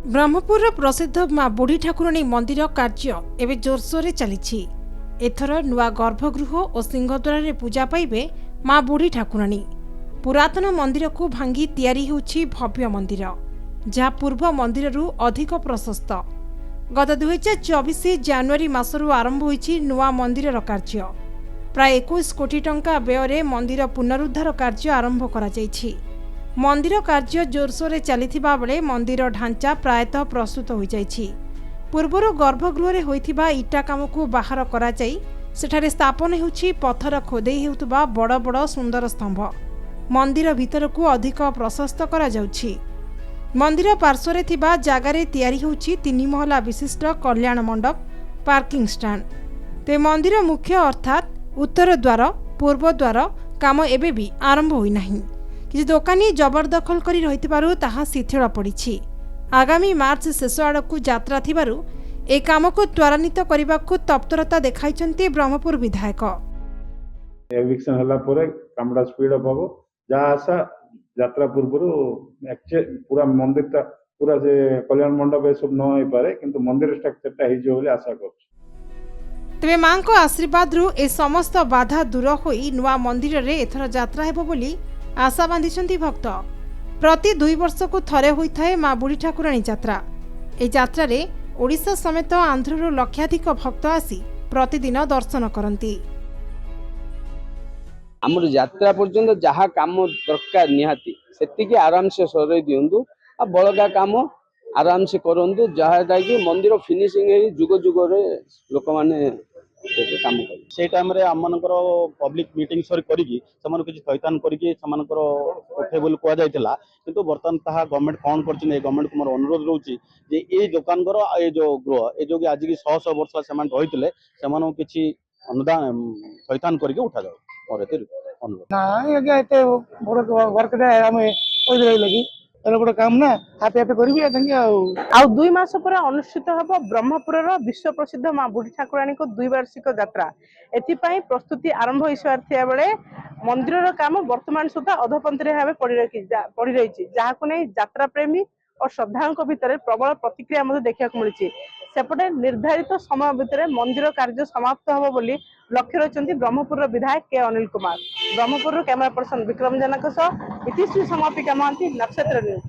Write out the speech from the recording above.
ब्रह्मपुर प्रसिद्ध मां बुढ़ी ठाकुराणी मंदिर कार्य एवं जोरसोर चली। एथर नुआ गर्भगृह और सिंहद्वार पूजा पाइबे मां बुढ़ी ठाकुराणी। पुरातन मंदिर को भांगी तैयारी होछि भव्य मंदिर, जहाँ पूर्व मंदिर अधिक प्रशस्त। गत 2024 जनवरी मासरू आरंभ होइछि नुआ मंदिर कार्य। प्राय 21 कोटी टंका व्यय मंदिर पुनरुद्धार कार्य आरंभ करा जाइछि। मंदिर कार्य जोरसोर चलिथिबा बेले मंदिर ढांचा प्रायतः प्रस्तुत हो जाइछि। पूर्वर गर्भगृह होइथिबा इटा काम को बाहर करा जाई सेठारे स्थापन हेउछि पत्थर खोदेई हेउतबा बड़ बड़ सुंदर स्तंभ। मंदिर भितर को अधिक प्रशस्त करा जाउछि। मंदिर पार्श्वरे थिबा जागारे तैयारी होउछि 3 महला विशिष्ट कल्याण मंडप, पार्किंग स्टैंड। ते मंदिर मुख्य अर्थात उत्तर द्वार पूर्व द्वार काम एबे भी आरंभ होई नाही। किछि दोकानी जबरदखल करी रहितबारु ताहा शिथिल पड़िछि। आगामी मार्च शेष आड़कू यात्रा थिबारु ए काम को त्वरान्वित करबाकू तत्परता देखाइछन्ति ब्रह्मपुर विधायक। एविक्शन हला परे कामडा स्पीड अप हबो। जा आशा यात्रा पूर्व पूरा मंदिर पूरा से कल्याण मंडप ए सब न होई पारे, किंतु मंदिर स्ट्रक्चरटा हे जो बोली आशा कर। तेबे मां को आशीर्वाद रु ए समस्त बाधा दूर होई नुआ मंदिर रे एथर यात्रा हेबो बोली आशा बांधिछन्ति भक्त। प्रति 2 वर्ष को थरे होइथाय मां बुढ़ी ठाकुराणी यात्रा। ए यात्रा रे ओडिशा समेत आंध्रରୁ लक्षाधिक भक्त आसी प्रतिदिन दर्शन करती। आमर यात्रा पर्यंत जहाँ काम दरकार निहाती सेतिके आराम से सरै दियंतु आ बळगा काम आराम से करंतु, जहाँ कि मंदिर फिनिशिंग जुग जुग रे लोक माने काम कर से टाइम रे हमनकर पब्लिक मीटिंग सर करिकि समान किछि थैतान करिकि समानकर उठेबल कुआ जायतिला, किंतु बर्तमान ताहा गवर्नमेंट कोन करछि। गवर्नमेंट को मोर अनुरोध रहउछि जे ए दुकानकर ए जो गृह ए जो कि आज की 100 वर्ष समान रहितले समान किछि अनुदान थैतान करिकि उठा जाउ। और एते अनुरोध ना आज्ञा एते बड़ वर्क दे हमें ओइ रे लगी एलो बड़ काम ना हाथ हाथ करबी आ 2 मास पर अनुष्ठित हबो ब्रह्मपुर विश्व प्रसिद्ध मां बुढ़ी ठाकुराणी को 2 वार्षिक यात्रा। एथिपाई प्रस्तुति आरंभ होई सारथिया बेले मंदिर काम वर्तमान सुधा अधपंथरे भाबे पड़ी रही, जहाँ को नहीं यात्रा प्रेमी और श्रद्धालुओं भितर प्रबल प्रतिक्रिया मते देखा मिली। सेपटे निर्धारित समय भितर मंदिर कार्य समाप्त हबो बोली लक्ष्य रखिछन्ति ब्रह्मपुर विधायक के अनिल कुमार। ब्रह्मपुर कैमरा पर्सन विक्रम जनक सह इतिश्री समापिका महांती, नक्षत्र न्यूज।